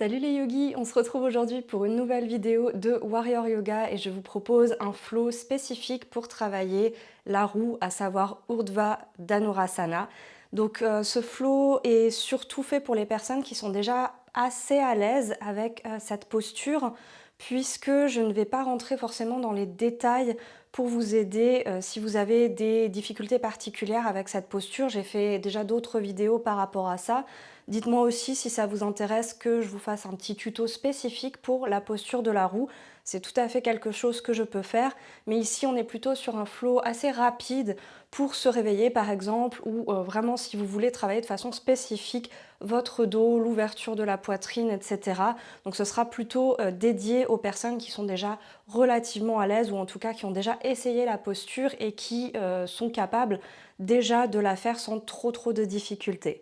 Salut les yogis, on se retrouve aujourd'hui pour une nouvelle vidéo de Warrior Yoga et je vous propose un flow spécifique pour travailler la roue, à savoir Urdhva Dhanurasana. Donc ce flow est surtout fait pour les personnes qui sont déjà assez à l'aise avec cette posture, puisque je ne vais pas rentrer forcément dans les détails pour vous aider si vous avez des difficultés particulières avec cette posture. J'ai fait déjà d'autres vidéos par rapport à ça. Dites-moi aussi si ça vous intéresse que je vous fasse un petit tuto spécifique pour la posture de la roue. C'est tout à fait quelque chose que je peux faire, mais ici on est plutôt sur un flow assez rapide pour se réveiller par exemple, ou vraiment si vous voulez travailler de façon spécifique votre dos, l'ouverture de la poitrine, etc. Donc ce sera plutôt dédié aux personnes qui sont déjà relativement à l'aise, ou en tout cas qui ont déjà essayé la posture et qui sont capables déjà de la faire sans trop de difficultés.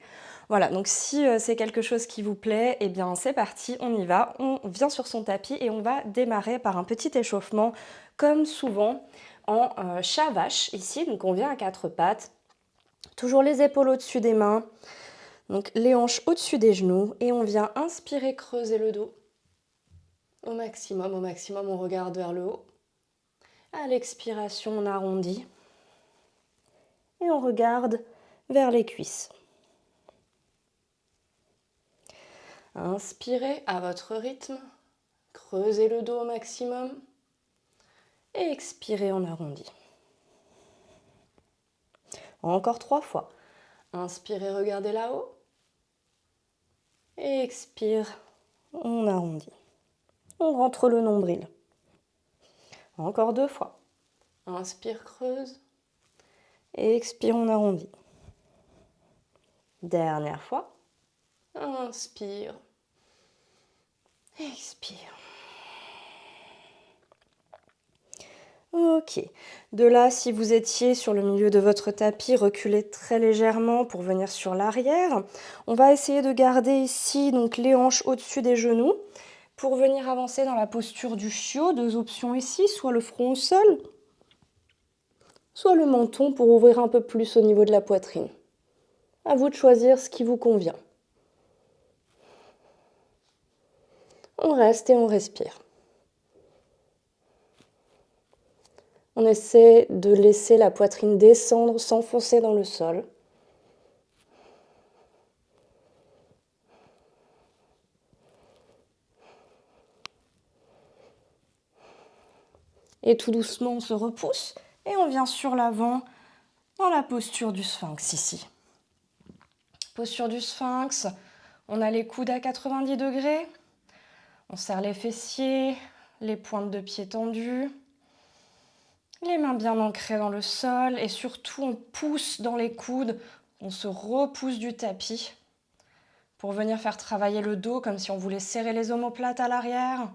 Voilà, donc si c'est quelque chose qui vous plaît, eh bien c'est parti, on y va. On vient sur son tapis et on va démarrer par un petit échauffement, comme souvent en chat vache ici. Donc on vient à quatre pattes, toujours les épaules au-dessus des mains, donc les hanches au-dessus des genoux, et on vient inspirer, creuser le dos au maximum, on regarde vers le haut. À l'expiration, on arrondit et on regarde vers les cuisses. Inspirez à votre rythme, creusez le dos au maximum et expirez en arrondi. Encore 3 fois. Inspirez, regardez là-haut. Et expire, on arrondit. On rentre le nombril. Encore 2 fois. Inspire, creuse. Et expire, on arrondit. Dernière fois. Inspire. Expire. Ok, de là, si vous étiez sur le milieu de votre tapis, reculez très légèrement pour venir sur l'arrière. On va essayer de garder ici donc les hanches au-dessus des genoux. Pour venir avancer dans la posture du chiot, 2 options ici, soit le front au sol, soit le menton pour ouvrir un peu plus au niveau de la poitrine. À vous de choisir ce qui vous convient. On reste et on respire. On essaie de laisser la poitrine descendre, s'enfoncer dans le sol. Et tout doucement, on se repousse et on vient sur l'avant dans la posture du sphinx ici. Posture du sphinx, on a les coudes à 90 degrés. On serre les fessiers, les pointes de pied tendues. Les mains bien ancrées dans le sol et surtout on pousse dans les coudes, on se repousse du tapis pour venir faire travailler le dos comme si on voulait serrer les omoplates à l'arrière.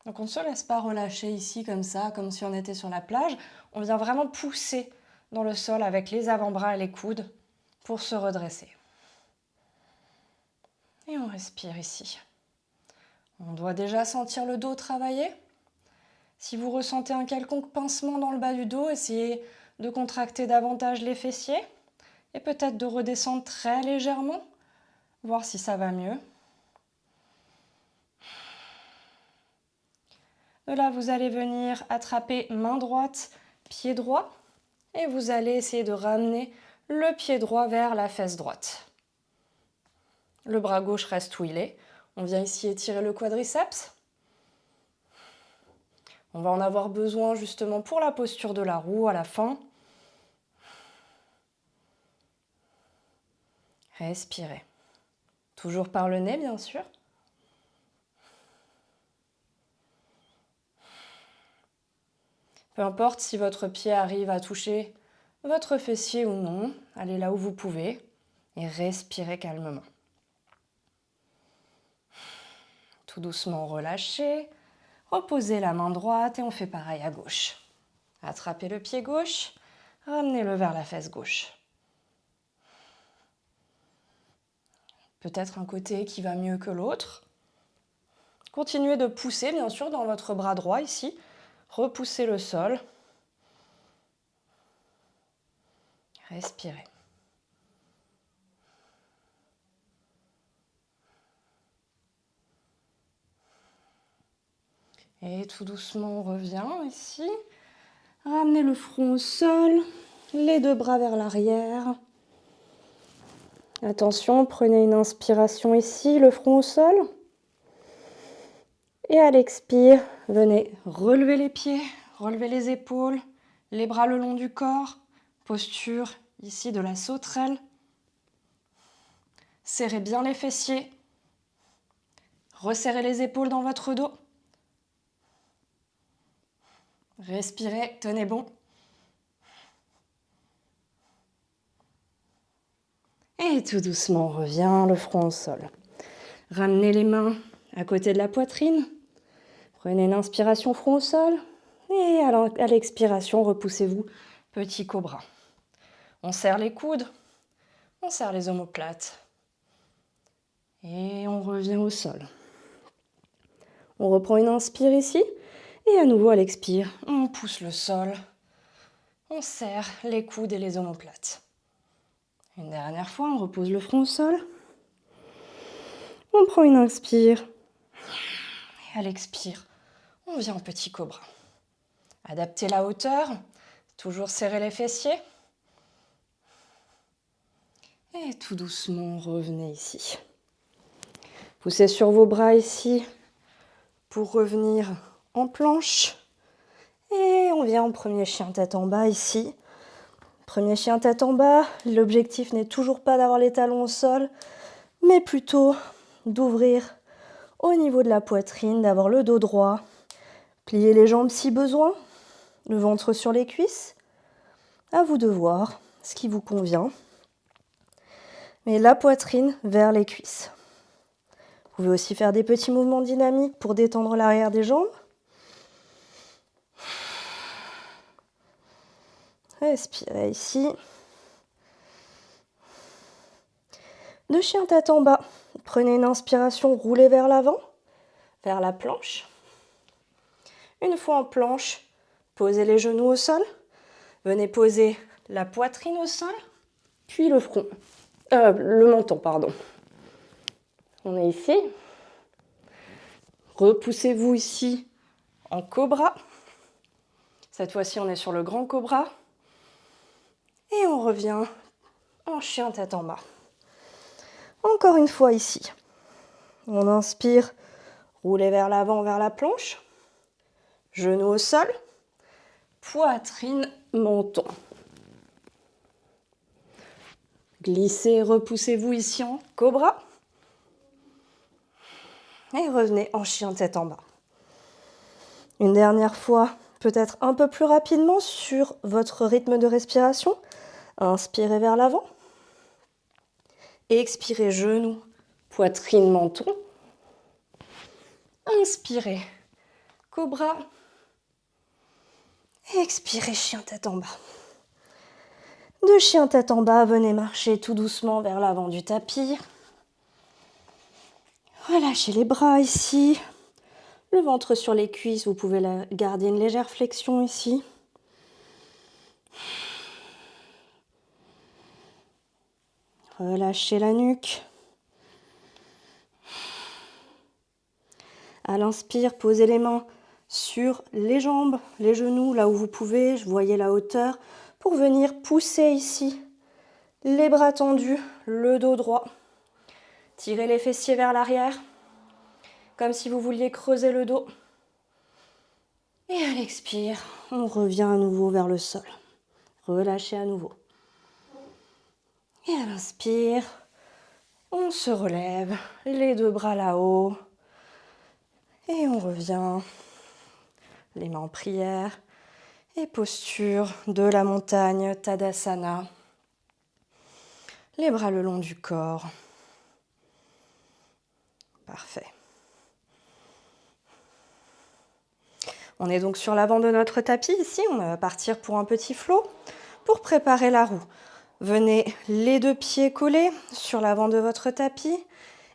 Donc on ne se laisse pas relâcher ici comme ça, comme si on était sur la plage. On vient vraiment pousser dans le sol avec les avant-bras et les coudes pour se redresser. Et on respire ici. On doit déjà sentir le dos travailler. Si vous ressentez un quelconque pincement dans le bas du dos, essayez de contracter davantage les fessiers et peut-être de redescendre très légèrement, voir si ça va mieux. De là, vous allez venir attraper main droite, pied droit et vous allez essayer de ramener le pied droit vers la fesse droite. Le bras gauche reste où il est. On vient ici étirer le quadriceps. On va en avoir besoin justement pour la posture de la roue à la fin. Respirez. Toujours par le nez, bien sûr. Peu importe si votre pied arrive à toucher votre fessier ou non, allez là où vous pouvez et respirez calmement. Tout doucement relâchez, reposez la main droite et on fait pareil à gauche. Attrapez le pied gauche, ramenez-le vers la fesse gauche. Peut-être un côté qui va mieux que l'autre. Continuez de pousser bien sûr dans votre bras droit ici. Repoussez le sol. Respirez. Et tout doucement, on revient ici. Ramenez le front au sol, les deux bras vers l'arrière. Attention, prenez une inspiration ici, le front au sol. Et à l'expire, venez relever les pieds, relever les épaules, les bras le long du corps. Posture ici de la sauterelle. Serrez bien les fessiers. Resserrez les épaules dans votre dos. Respirez, tenez bon. Et tout doucement, on revient, le front au sol. Ramenez les mains à côté de la poitrine. Prenez une inspiration, front au sol. Et à l'expiration, repoussez-vous, petit cobra. On serre les coudes, on serre les omoplates. Et on revient au sol. On reprend une inspire ici. Et à nouveau, à l'expire, on pousse le sol. On serre les coudes et les omoplates. Une dernière fois, on repose le front au sol. On prend une inspire. Et à l'expire, on vient en petit cobra. Adaptez la hauteur. Toujours serrer les fessiers. Et tout doucement, revenez ici. Poussez sur vos bras ici pour revenir en planche. Et on vient en premier chien tête en bas ici. Premier chien tête en bas. L'objectif n'est toujours pas d'avoir les talons au sol, mais plutôt d'ouvrir au niveau de la poitrine, d'avoir le dos droit. Pliez les jambes si besoin. Le ventre sur les cuisses. À vous de voir ce qui vous convient. Mais la poitrine vers les cuisses. Vous pouvez aussi faire des petits mouvements dynamiques pour détendre l'arrière des jambes. Respirez ici. Deux chiens tête en bas. Prenez une inspiration, roulez vers l'avant, vers la planche. Une fois en planche, posez les genoux au sol. Venez poser la poitrine au sol, puis le front. Le menton, pardon. On est ici. Repoussez-vous ici en cobra. Cette fois-ci, on est sur le grand cobra. Et on revient en chien tête en bas. Encore une fois ici. On inspire, roulez vers l'avant, vers la planche. Genoux au sol. Poitrine, menton. Glissez, repoussez-vous ici en cobra. Et revenez en chien tête en bas. Une dernière fois, peut-être un peu plus rapidement sur votre rythme de respiration. Inspirez vers l'avant. Expirez, genoux, poitrine, menton. Inspirez, cobra. Expirez, chien tête en bas. De chien tête en bas, venez marcher tout doucement vers l'avant du tapis. Relâchez les bras ici. Le ventre sur les cuisses, vous pouvez garder une légère flexion ici. Relâchez la nuque. À l'inspire, posez les mains sur les jambes, les genoux, là où vous pouvez. Voyez la hauteur pour venir pousser ici. Les bras tendus, le dos droit. Tirez les fessiers vers l'arrière, comme si vous vouliez creuser le dos. Et à l'expire, on revient à nouveau vers le sol. Relâchez à nouveau. Et à l'inspire, on se relève, les deux bras là-haut. Et on revient, les mains en prière. Et posture de la montagne, Tadasana. Les bras le long du corps. Parfait. On est donc sur l'avant de notre tapis ici. On va partir pour un petit flow pour préparer la roue. Venez les deux pieds collés sur l'avant de votre tapis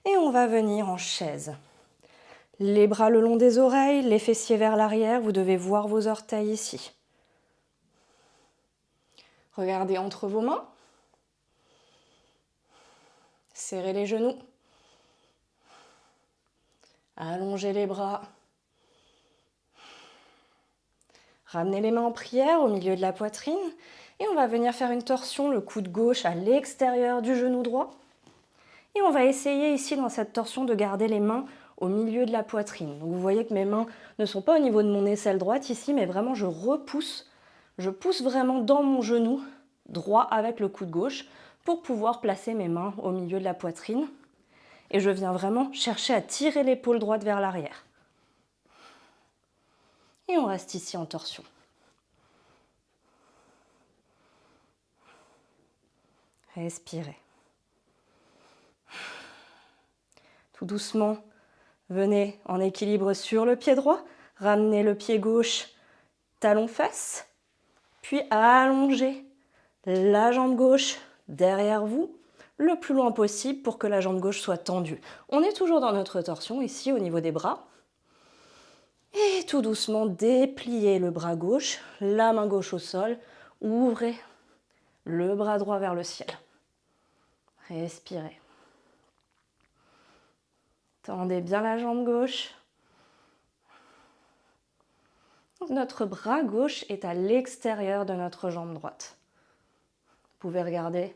et on va venir en chaise. Les bras le long des oreilles, les fessiers vers l'arrière. Vous devez voir vos orteils ici. Regardez entre vos mains. Serrez les genoux. Allongez les bras. Ramenez les mains en prière au milieu de la poitrine et on va venir faire une torsion, le coude gauche à l'extérieur du genou droit. Et on va essayer ici dans cette torsion de garder les mains au milieu de la poitrine. Donc vous voyez que mes mains ne sont pas au niveau de mon aisselle droite ici, mais vraiment je repousse. Je pousse vraiment dans mon genou droit avec le coude gauche pour pouvoir placer mes mains au milieu de la poitrine. Et je viens vraiment chercher à tirer l'épaule droite vers l'arrière. Et on reste ici en torsion. Respirez. Tout doucement, venez en équilibre sur le pied droit. Ramenez le pied gauche, talon-fesse. Puis allongez la jambe gauche derrière vous le plus loin possible pour que la jambe gauche soit tendue. On est toujours dans notre torsion ici au niveau des bras. Et tout doucement, dépliez le bras gauche, la main gauche au sol. Ouvrez le bras droit vers le ciel. Respirez. Tendez bien la jambe gauche. Notre bras gauche est à l'extérieur de notre jambe droite. Vous pouvez regarder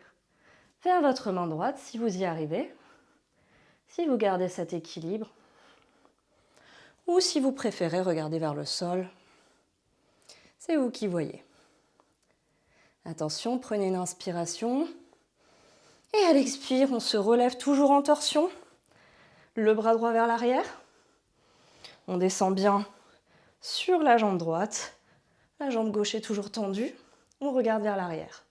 vers votre main droite si vous y arrivez, si vous gardez cet équilibre, ou si vous préférez regarder vers le sol. C'est vous qui voyez. Attention, prenez une inspiration. Et à l'expire, on se relève toujours en torsion. Le bras droit vers l'arrière. On descend bien sur la jambe droite. La jambe gauche est toujours tendue. On regarde vers l'arrière.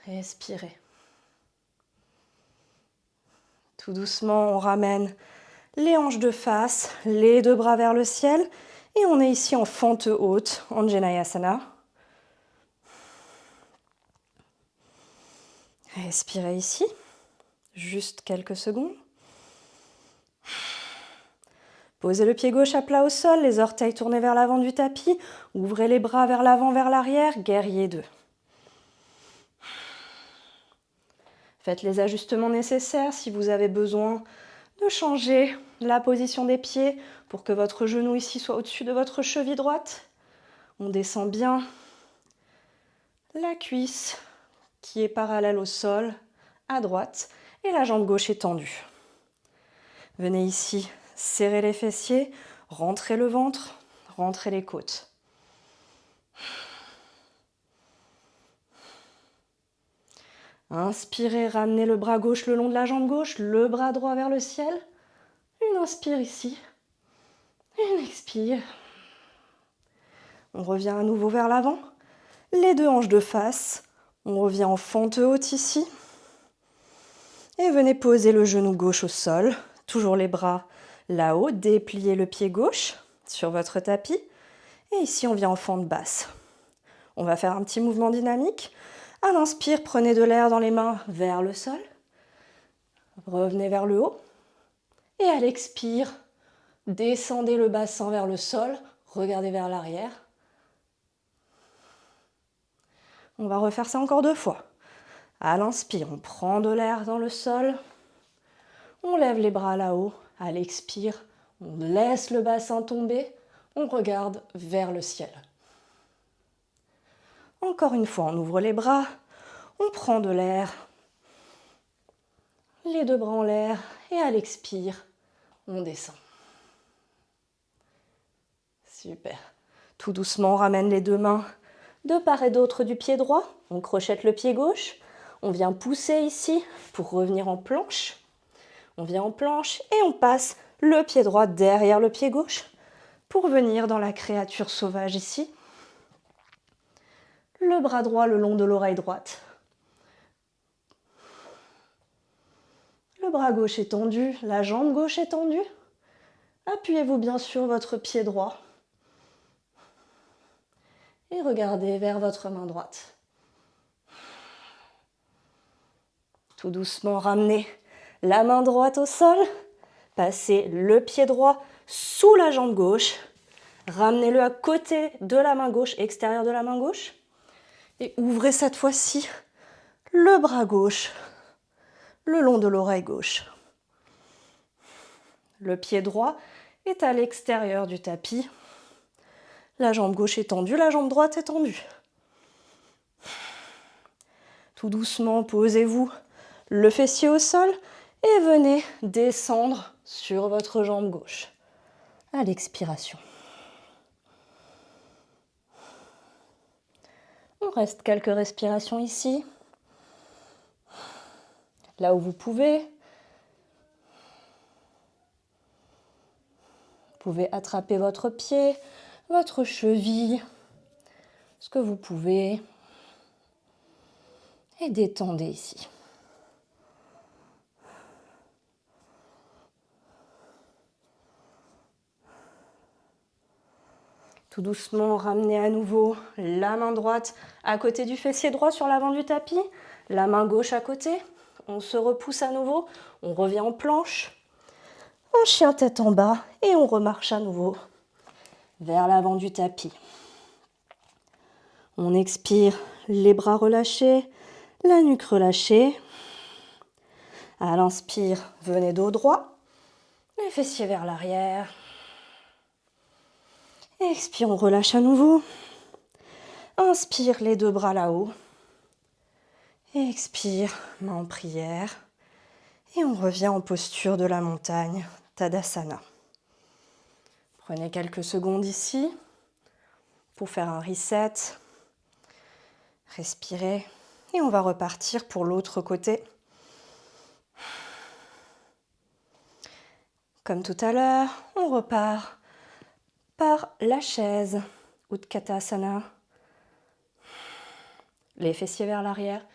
Respirez. Tout doucement, on ramène les hanches de face, les deux bras vers le ciel. Et on est ici en fente haute, Anjaneyasana. Respirez ici. Juste quelques secondes. Posez le pied gauche à plat au sol, les orteils tournés vers l'avant du tapis. Ouvrez les bras vers l'avant, vers l'arrière. Guerrier 2. Faites les ajustements nécessaires si vous avez besoin de changer la position des pieds pour que votre genou ici soit au-dessus de votre cheville droite. On descend bien la cuisse qui est parallèle au sol à droite et la jambe gauche est tendue. Venez ici serrer les fessiers, rentrez le ventre, rentrez les côtes. Inspirez, ramenez le bras gauche le long de la jambe gauche, le bras droit vers le ciel. Une inspire ici, une expire. On revient à nouveau vers l'avant, les deux hanches de face. On revient en fente haute ici. Et venez poser le genou gauche au sol, toujours les bras là-haut, dépliez le pied gauche sur votre tapis. Et ici, on vient en fente basse. On va faire un petit mouvement dynamique. À l'inspire, prenez de l'air dans les mains vers le sol. Revenez vers le haut. Et à l'expire, descendez le bassin vers le sol. Regardez vers l'arrière. On va refaire ça encore 2 fois. À l'inspire, on prend de l'air dans le sol. On lève les bras là-haut. À l'expire, on laisse le bassin tomber. On regarde vers le ciel. Encore une fois, on ouvre les bras. On prend de l'air. Les 2 bras en l'air. Et à l'expire, on descend. Super. Tout doucement, on ramène les 2 mains de part et d'autre du pied droit. On crochette le pied gauche. On vient pousser ici pour revenir en planche. On vient en planche et on passe le pied droit derrière le pied gauche pour venir dans la créature sauvage ici. Le bras droit le long de l'oreille droite. Le bras gauche est tendu, la jambe gauche est tendue. Appuyez-vous bien sur votre pied droit. Et regardez vers votre main droite. Tout doucement, ramenez la main droite au sol. Passez le pied droit sous la jambe gauche. Ramenez-le à côté de la main gauche, extérieur de la main gauche. Et ouvrez cette fois-ci le bras gauche le long de l'oreille gauche. Le pied droit est à l'extérieur du tapis. La jambe gauche est tendue, la jambe droite est tendue. Tout doucement, posez-vous le fessier au sol et venez descendre sur votre jambe gauche à l'expiration. On reste quelques respirations ici. Là où vous pouvez. Vous pouvez attraper votre pied, votre cheville, ce que vous pouvez. Et détendez ici. Tout doucement, ramenez à nouveau la main droite à côté du fessier droit sur l'avant du tapis, la main gauche à côté. On se repousse à nouveau, on revient en planche, en chien tête en bas et on remarche à nouveau vers l'avant du tapis. On expire, les bras relâchés, la nuque relâchée. À l'inspire, venez dos droit, les fessiers vers l'arrière. Expire, on relâche à nouveau. Inspire, les deux bras là-haut. Expire, main en prière. Et on revient en posture de la montagne, Tadasana. Prenez quelques secondes ici pour faire un reset. Respirez. Et on va repartir pour l'autre côté. Comme tout à l'heure, on repart par la chaise, Utkatasana. Les fessiers vers l'arrière,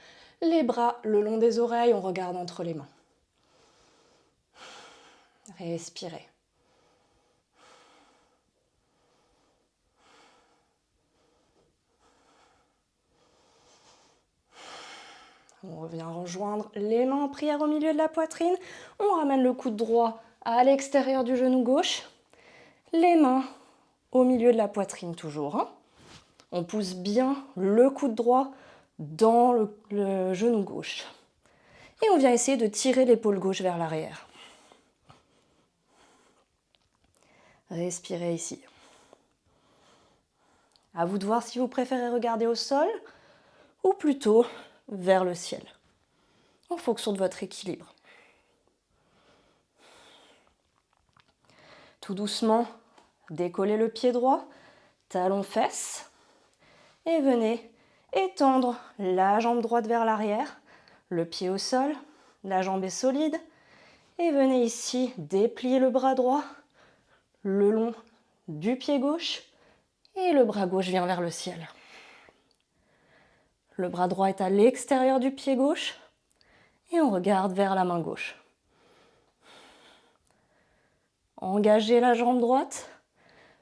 les bras le long des oreilles, on regarde entre les mains. Respirez. On revient rejoindre les mains en prière au milieu de la poitrine. On ramène le coude droit à l'extérieur du genou gauche. Les mains au milieu de la poitrine toujours. On pousse bien le coude droit dans le genou gauche. Et on vient essayer de tirer l'épaule gauche vers l'arrière. Respirez ici. À vous de voir si vous préférez regarder au sol ou plutôt vers le ciel, en fonction de votre équilibre. Tout doucement, décollez le pied droit, talon-fesse, et venez étendre la jambe droite vers l'arrière, le pied au sol, la jambe est solide, et venez ici déplier le bras droit le long du pied gauche, et le bras gauche vient vers le ciel. Le bras droit est à l'extérieur du pied gauche, et on regarde vers la main gauche. Engagez la jambe droite,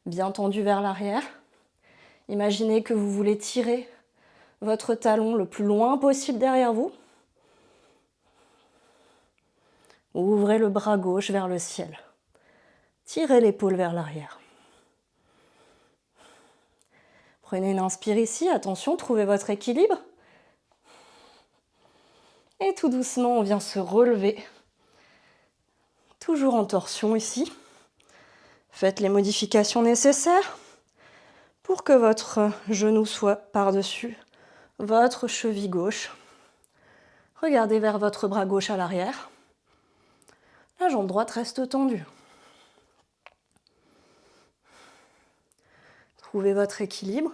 bien tendue vers l'arrière. Imaginez que vous voulez tirer votre talon le plus loin possible derrière vous. Ouvrez le bras gauche vers le ciel. Tirez l'épaule vers l'arrière. Prenez une inspire ici, attention, trouvez votre équilibre. Et tout doucement, on vient se relever. Toujours en torsion ici. Faites les modifications nécessaires pour que votre genou soit par-dessus votre cheville gauche. Regardez vers votre bras gauche à l'arrière. La jambe droite reste tendue. Trouvez votre équilibre.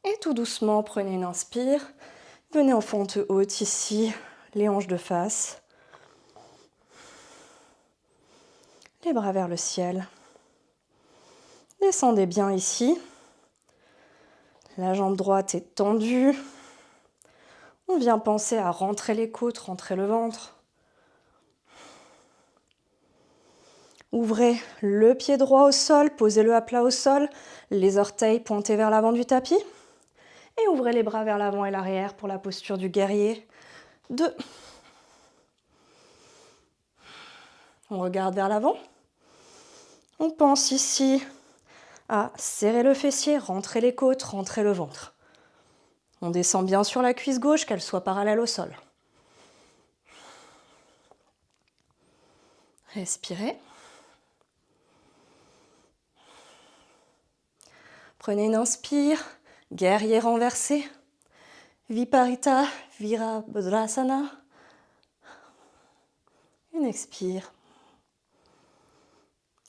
Et tout doucement, prenez une inspire. Venez en fente haute ici, les hanches de face. Les bras vers le ciel. Descendez bien ici. La jambe droite est tendue. On vient penser à rentrer les côtes, rentrer le ventre. Ouvrez le pied droit au sol, posez-le à plat au sol, les orteils pointés vers l'avant du tapis. Et ouvrez les bras vers l'avant et l'arrière pour la posture du guerrier 2. On regarde vers l'avant. On pense ici à serrer le fessier, rentrer les côtes, rentrer le ventre. On descend bien sur la cuisse gauche, qu'elle soit parallèle au sol. Respirez. Prenez une inspire, guerrier renversé. Viparita Virabhadrasana. Une expire.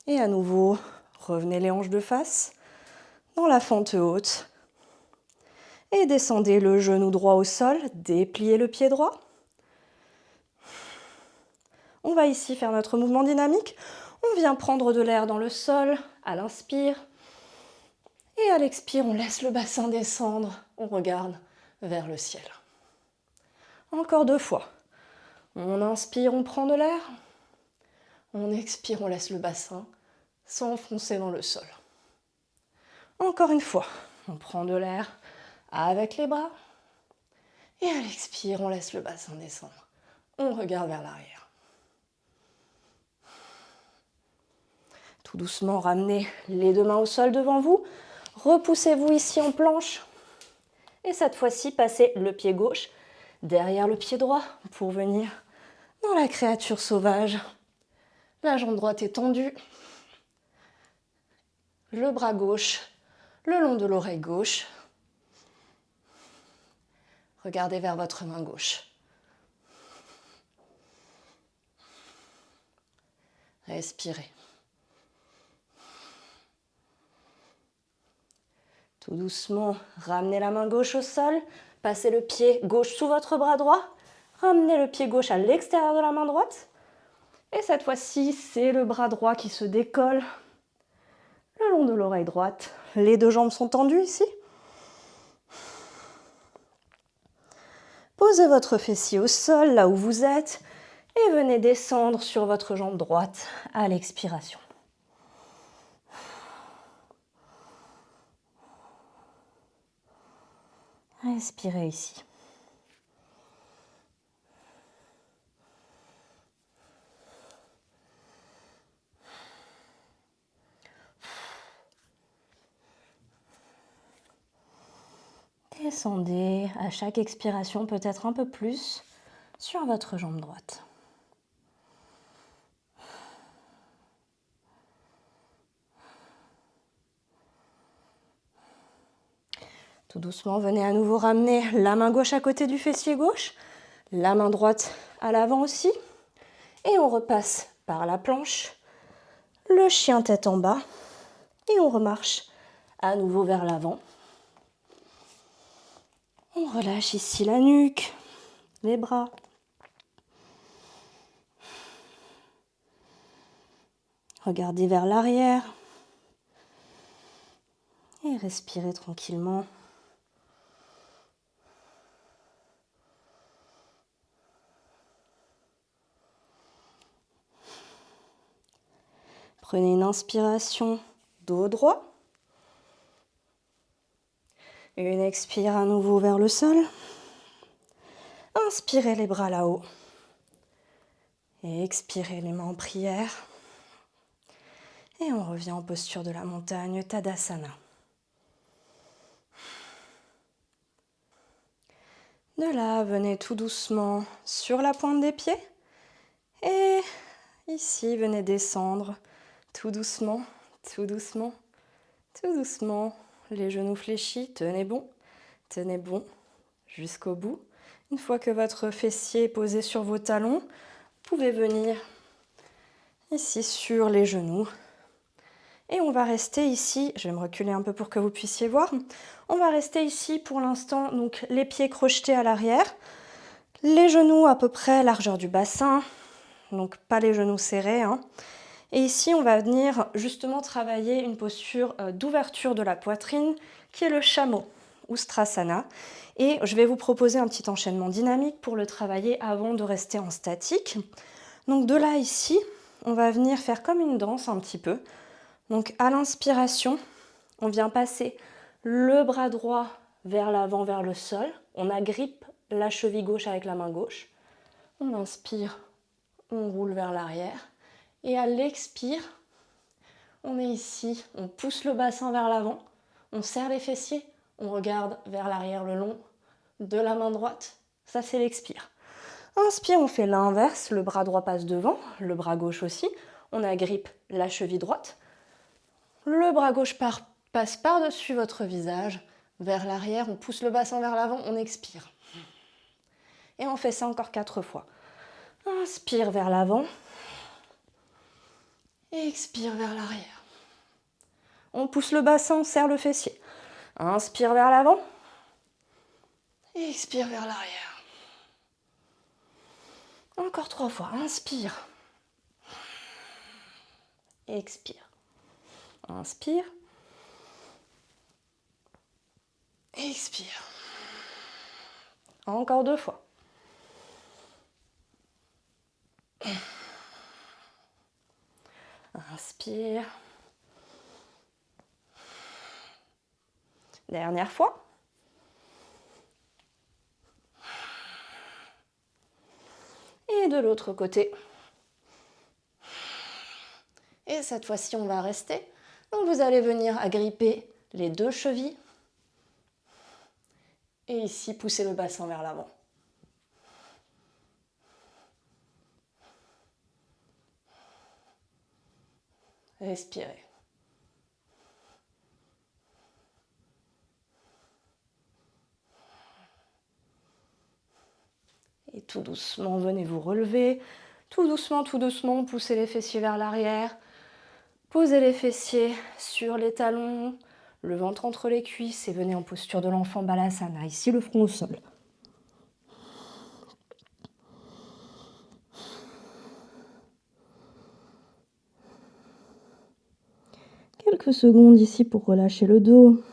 Et à nouveau, revenez les hanches de face dans la fente haute. Et descendez le genou droit au sol, dépliez le pied droit. On va ici faire notre mouvement dynamique. On vient prendre de l'air dans le sol à l'inspire. Et à l'expire, on laisse le bassin descendre. On regarde vers le ciel. Encore 2 fois. On inspire, on prend de l'air. On expire, on laisse le bassin s'enfoncer dans le sol. Encore une fois. On prend de l'air avec les bras. Et à l'expire, on laisse le bassin descendre. On regarde vers l'arrière. Tout doucement, ramenez les 2 mains au sol devant vous. Repoussez-vous ici en planche. Et cette fois-ci, passez le pied gauche derrière le pied droit pour venir dans la créature sauvage. La jambe droite est tendue. Le bras gauche le long de l'oreille gauche. Regardez vers votre main gauche. Respirez. Tout doucement, ramenez la main gauche au sol, passez le pied gauche sous votre bras droit, ramenez le pied gauche à l'extérieur de la main droite. Et cette fois-ci, c'est le bras droit qui se décolle le long de l'oreille droite. Les 2 jambes sont tendues ici. Posez votre fessier au sol, là où vous êtes, et venez descendre sur votre jambe droite à l'expiration. Respirez ici. Descendez à chaque expiration, peut-être un peu plus, sur votre jambe droite. Tout doucement, venez à nouveau ramener la main gauche à côté du fessier gauche, la main droite à l'avant aussi. Et on repasse par la planche, le chien tête en bas. Et on remarche à nouveau vers l'avant. On relâche ici la nuque, les bras. Regardez vers l'arrière. Et respirez tranquillement. Prenez une inspiration, dos droit. Une expire à nouveau vers le sol. Inspirez les bras là-haut. Et expirez les mains en prière. Et on revient en posture de la montagne, Tadasana. De là, venez tout doucement sur la pointe des pieds. Et ici, venez descendre tout doucement, tout doucement, tout doucement. Les genoux fléchis, tenez bon jusqu'au bout. Une fois que votre fessier est posé sur vos talons, vous pouvez venir ici sur les genoux. Et on va rester ici, je vais me reculer un peu pour que vous puissiez voir. On va rester ici pour l'instant, donc les pieds crochetés à l'arrière, les genoux à peu près largeur du bassin, donc pas les genoux serrés. Et ici, on va venir justement travailler une posture d'ouverture de la poitrine qui est le chameau ou Strasana. Et je vais vous proposer un petit enchaînement dynamique pour le travailler avant de rester en statique. Donc de là ici, on va venir faire comme une danse un petit peu. Donc à l'inspiration, on vient passer le bras droit vers l'avant, vers le sol. On agrippe la cheville gauche avec la main gauche. On inspire, on roule vers l'arrière. Et à l'expire, on est ici, on pousse le bassin vers l'avant, on serre les fessiers, on regarde vers l'arrière le long de la main droite. Ça, c'est l'expire. Inspire, on fait l'inverse, le bras droit passe devant, le bras gauche aussi. On agrippe la cheville droite. Le bras gauche passe par-dessus votre visage, vers l'arrière, on pousse le bassin vers l'avant, on expire. Et on fait ça encore 4 fois. Inspire vers l'avant. Expire vers l'arrière. On pousse le bassin, on serre le fessier. Inspire vers l'avant. Expire vers l'arrière. Encore 3 fois. Inspire. Expire. Inspire. Expire. Encore 2 fois. Inspire. Dernière fois. Et de l'autre côté. Et cette fois-ci, on va rester. Donc vous allez venir agripper les 2 chevilles. Et ici, pousser le bassin vers l'avant. Respirez. Et tout doucement, venez vous relever. Tout doucement, poussez les fessiers vers l'arrière. Posez les fessiers sur les talons, le ventre entre les cuisses et venez en posture de l'enfant Balasana. Ici, le front au sol. Quelques secondes ici pour relâcher le dos.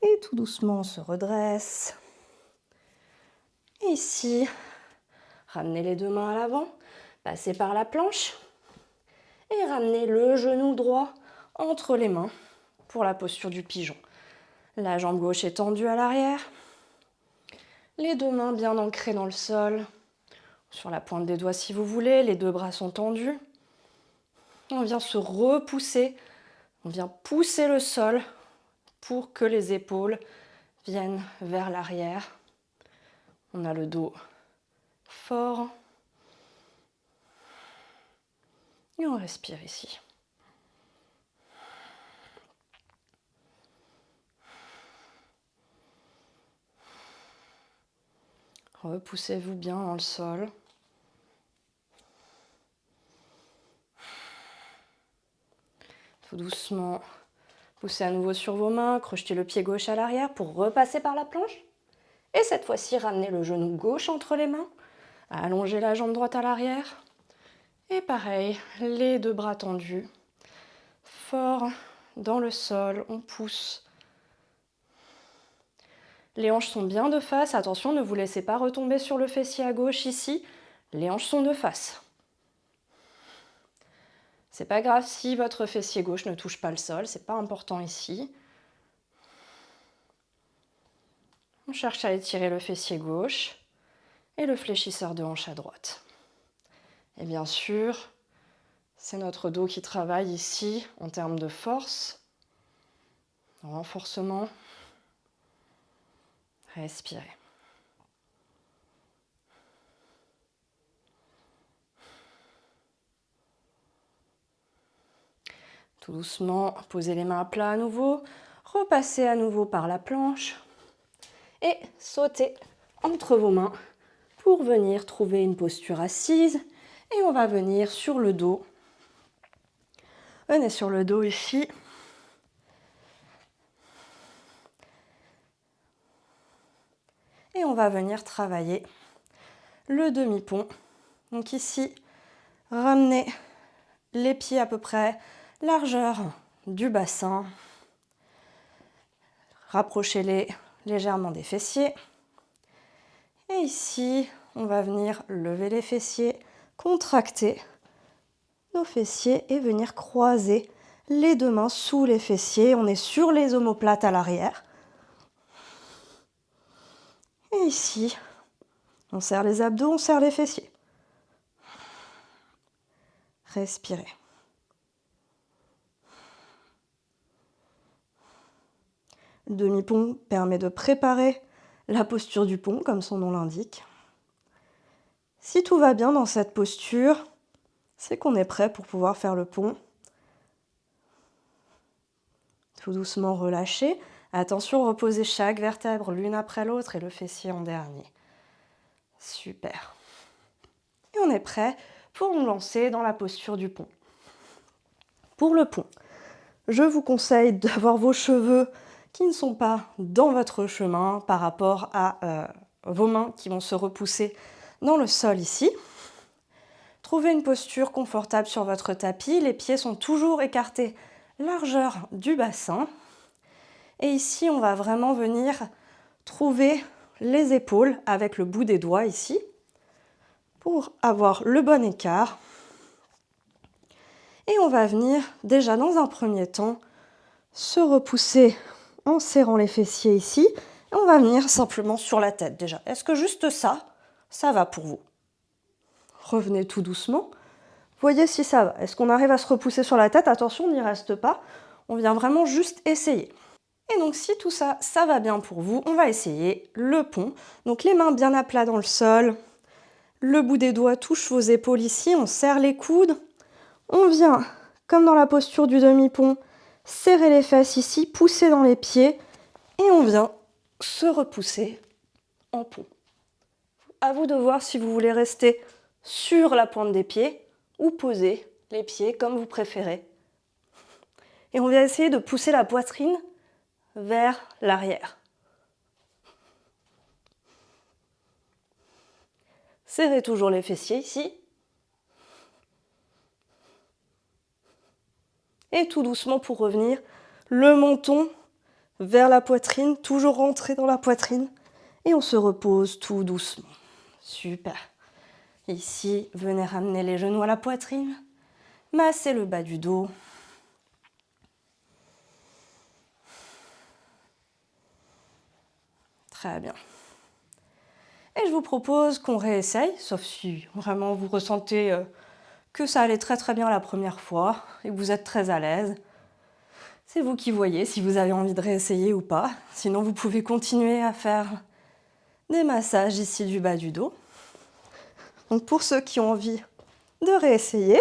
Et tout doucement, on se redresse. Et ici, ramenez les 2 mains à l'avant, passez par la planche et ramenez le genou droit entre les mains pour la posture du pigeon. La jambe gauche est tendue à l'arrière, les 2 mains bien ancrées dans le sol, sur la pointe des doigts si vous voulez, les 2 bras sont tendus. On vient se repousser, on vient pousser le sol pour que les épaules viennent vers l'arrière. On a le dos fort. Et on respire ici. Repoussez-vous bien dans le sol. Tout doucement, poussez à nouveau sur vos mains, crochetez le pied gauche à l'arrière pour repasser par la planche. Et cette fois-ci, ramenez le genou gauche entre les mains, allongez la jambe droite à l'arrière. Et pareil, les 2 bras tendus, fort dans le sol, on pousse. Les hanches sont bien de face, attention, ne vous laissez pas retomber sur le fessier à gauche ici. Les hanches sont de face. C'est pas grave si votre fessier gauche ne touche pas le sol, c'est pas important ici. On cherche à étirer le fessier gauche et le fléchisseur de hanche à droite. Et bien sûr, c'est notre dos qui travaille ici en termes de force, de renforcement. Respirez. Tout doucement, posez les mains à plat à nouveau, repassez à nouveau par la planche et sautez entre vos mains pour venir trouver une posture assise. Et on va venir sur le dos. Venez sur le dos ici. Et on va venir travailler le demi-pont. Donc ici, ramenez les pieds à peu près largeur du bassin. Rapprochez-les légèrement des fessiers. Et ici, on va venir lever les fessiers, contracter nos fessiers et venir croiser les 2 mains sous les fessiers. On est sur les omoplates à l'arrière. Et ici, on serre les abdos, on serre les fessiers. Respirez. Le demi-pont permet de préparer la posture du pont, comme son nom l'indique. Si tout va bien dans cette posture, c'est qu'on est prêt pour pouvoir faire le pont. Tout doucement relâcher. Attention, reposez chaque vertèbre l'une après l'autre et le fessier en dernier. Super. Et on est prêt pour nous lancer dans la posture du pont. Pour le pont, je vous conseille d'avoir vos cheveux qui ne sont pas dans votre chemin par rapport à vos mains qui vont se repousser dans le sol ici. Trouvez une posture confortable sur votre tapis. Les pieds sont toujours écartés largeur du bassin. Et ici, on va vraiment venir trouver les épaules avec le bout des doigts ici pour avoir le bon écart. Et on va venir déjà dans un premier temps se repousser en serrant les fessiers ici. Et on va venir simplement sur la tête déjà. Est-ce que juste ça, ça va pour vous? Revenez tout doucement. Voyez si ça va. Est-ce qu'on arrive à se repousser sur la tête? Attention, on n'y reste pas. On vient vraiment juste essayer. Et donc si tout ça, ça va bien pour vous, on va essayer le pont. Donc les mains bien à plat dans le sol. Le bout des doigts touche vos épaules ici. On serre les coudes. On vient, comme dans la posture du demi-pont, serrer les fesses ici, pousser dans les pieds. Et on vient se repousser en pont. À vous de voir si vous voulez rester sur la pointe des pieds ou poser les pieds comme vous préférez. Et on vient essayer de pousser la poitrine vers l'arrière. Serrez toujours les fessiers ici. Et tout doucement pour revenir, le menton vers la poitrine, toujours rentrer dans la poitrine. Et on se repose tout doucement. Super. Ici, venez ramener les genoux à la poitrine. Massez le bas du dos. Très bien. Et je vous propose qu'on réessaye, sauf si vraiment vous ressentez que ça allait très très bien la première fois et que vous êtes très à l'aise. C'est vous qui voyez si vous avez envie de réessayer ou pas. Sinon, vous pouvez continuer à faire des massages ici du bas du dos. Donc pour ceux qui ont envie de réessayer,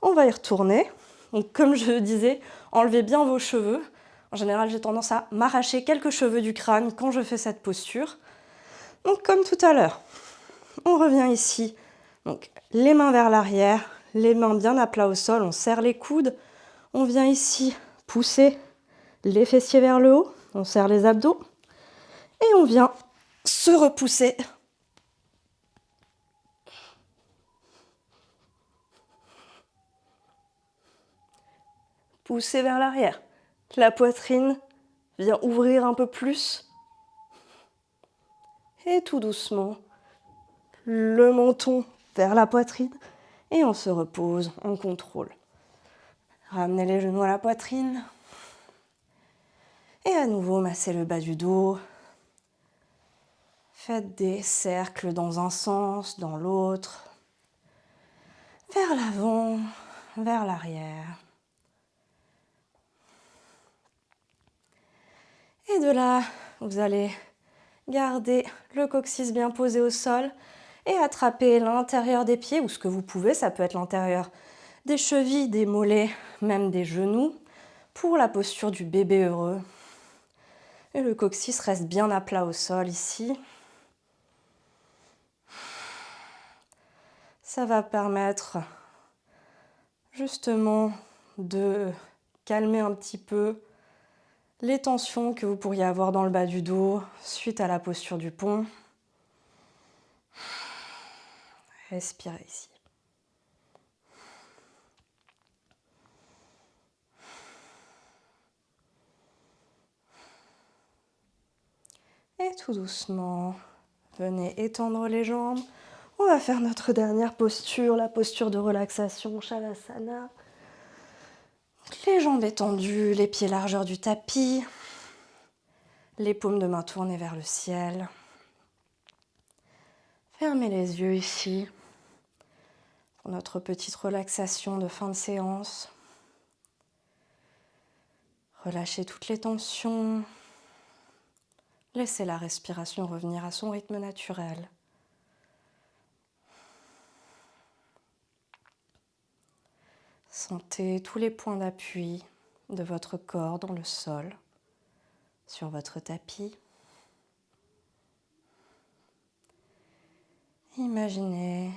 on va y retourner. Donc comme je le disais, enlevez bien vos cheveux. En général, j'ai tendance à m'arracher quelques cheveux du crâne quand je fais cette posture. Donc comme tout à l'heure, on revient ici. Donc les mains vers l'arrière, les mains bien à plat au sol, on serre les coudes. On vient ici pousser les fessiers vers le haut, on serre les abdos. Et on vient se repousser. Pousser vers l'arrière. La poitrine vient ouvrir un peu plus. Et tout doucement, le menton vers la poitrine. Et on se repose, on contrôle. Ramenez les genoux à la poitrine. Et à nouveau, massez le bas du dos. Faites des cercles dans un sens, dans l'autre. Vers l'avant, vers l'arrière. Et de là, vous allez garder le coccyx bien posé au sol et attraper l'intérieur des pieds, ou ce que vous pouvez, ça peut être l'intérieur des chevilles, des mollets, même des genoux, pour la posture du bébé heureux. Et le coccyx reste bien à plat au sol ici. Ça va permettre justement de calmer un petit peu les tensions que vous pourriez avoir dans le bas du dos suite à la posture du pont. Respirez ici. Et tout doucement, venez étendre les jambes. On va faire notre dernière posture, la posture de relaxation, Shavasana. Les jambes étendues, les pieds largeur du tapis, les paumes de main tournées vers le ciel. Fermez les yeux ici pour notre petite relaxation de fin de séance. Relâchez toutes les tensions, Laissez la respiration revenir à son rythme naturel. Sentez tous les points d'appui de votre corps dans le sol, sur votre tapis. Imaginez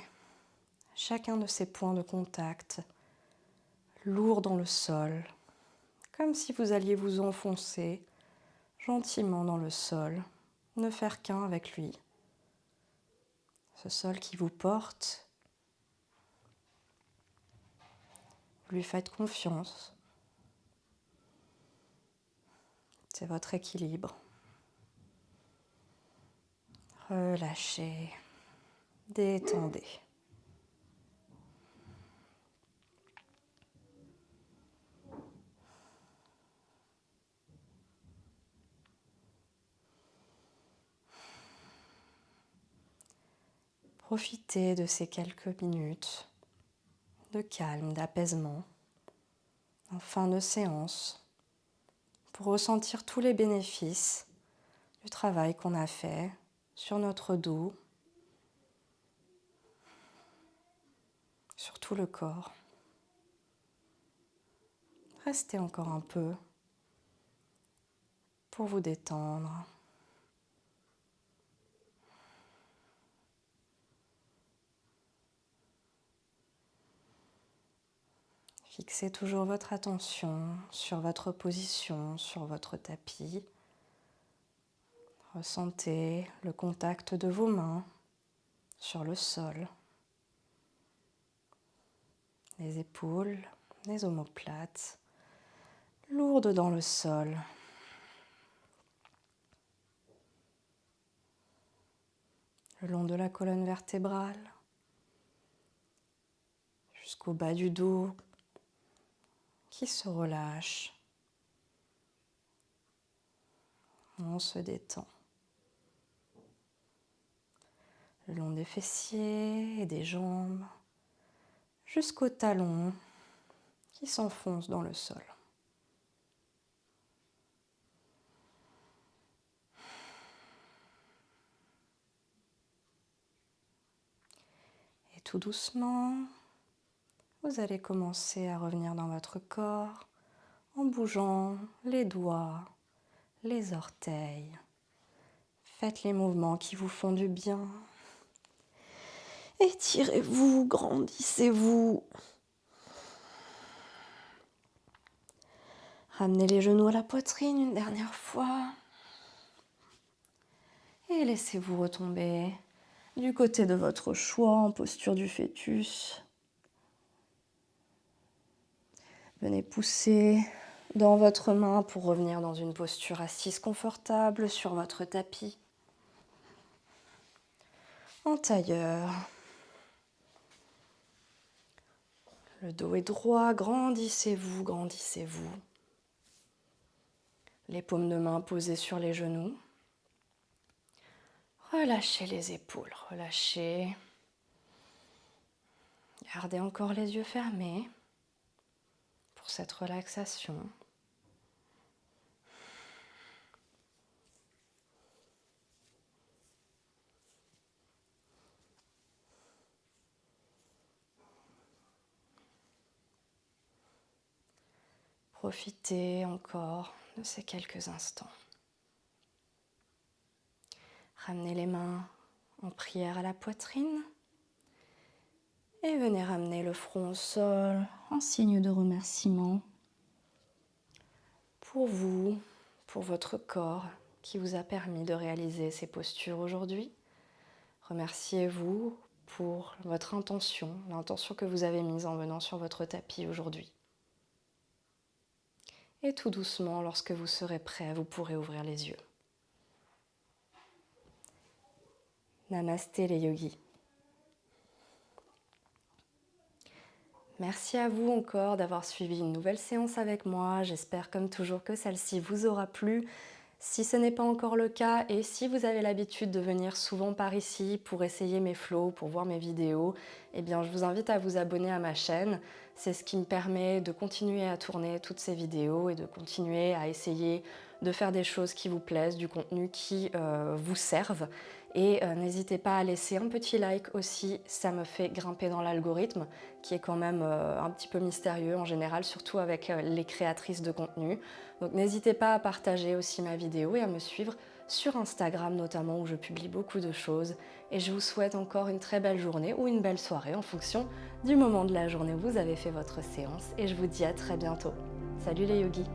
chacun de ces points de contact lourd dans le sol, comme si vous alliez vous enfoncer gentiment dans le sol, ne faire qu'un avec lui. Ce sol qui vous porte, vous lui faites confiance. C'est votre équilibre. Relâchez, détendez. Profitez de ces quelques minutes de calme, d'apaisement, en fin de séance, pour ressentir tous les bénéfices du travail qu'on a fait sur notre dos, sur tout le corps. Restez encore un peu pour vous détendre. Fixez toujours votre attention sur votre position, sur votre tapis. Ressentez le contact de vos mains sur le sol, les épaules, les omoplates, lourdes dans le sol. Le long de la colonne vertébrale, jusqu'au bas du dos, qui se relâche. On se détend. Le long des fessiers et des jambes, jusqu'aux talons qui s'enfoncent dans le sol. Et tout doucement, vous allez commencer à revenir dans votre corps en bougeant les doigts, les orteils. Faites les mouvements qui vous font du bien. Étirez-vous, grandissez-vous. Ramenez les genoux à la poitrine une dernière fois. Et laissez-vous retomber du côté de votre choix en posture du fœtus. Venez pousser dans votre main pour revenir dans une posture assise confortable sur votre tapis. En tailleur. Le dos est droit, grandissez-vous, grandissez-vous. Les paumes de main posées sur les genoux. Relâchez les épaules, relâchez. Gardez encore les yeux fermés pour cette relaxation. Profitez encore de ces quelques instants. Ramenez les mains en prière à la poitrine et venez ramener le front au sol en signe de remerciement pour vous, pour votre corps qui vous a permis de réaliser ces postures aujourd'hui. Remerciez-vous pour votre intention, l'intention que vous avez mise en venant sur votre tapis aujourd'hui. Et tout doucement, lorsque vous serez prêt, vous pourrez ouvrir les yeux. Namasté les yogis. Merci à vous encore d'avoir suivi une nouvelle séance avec moi. J'espère comme toujours que celle-ci vous aura plu. Si ce n'est pas encore le cas et si vous avez l'habitude de venir souvent par ici pour essayer mes flows, pour voir mes vidéos, eh bien je vous invite à vous abonner à ma chaîne. C'est ce qui me permet de continuer à tourner toutes ces vidéos et de continuer à essayer de faire des choses qui vous plaisent, du contenu qui vous serve. Et n'hésitez pas à laisser un petit like aussi, ça me fait grimper dans l'algorithme, qui est quand même un petit peu mystérieux en général, surtout avec les créatrices de contenu. Donc n'hésitez pas à partager aussi ma vidéo et à me suivre sur Instagram notamment, où je publie beaucoup de choses. Et je vous souhaite encore une très belle journée ou une belle soirée en fonction du moment de la journée où vous avez fait votre séance. Et je vous dis à très bientôt. Salut les yogis!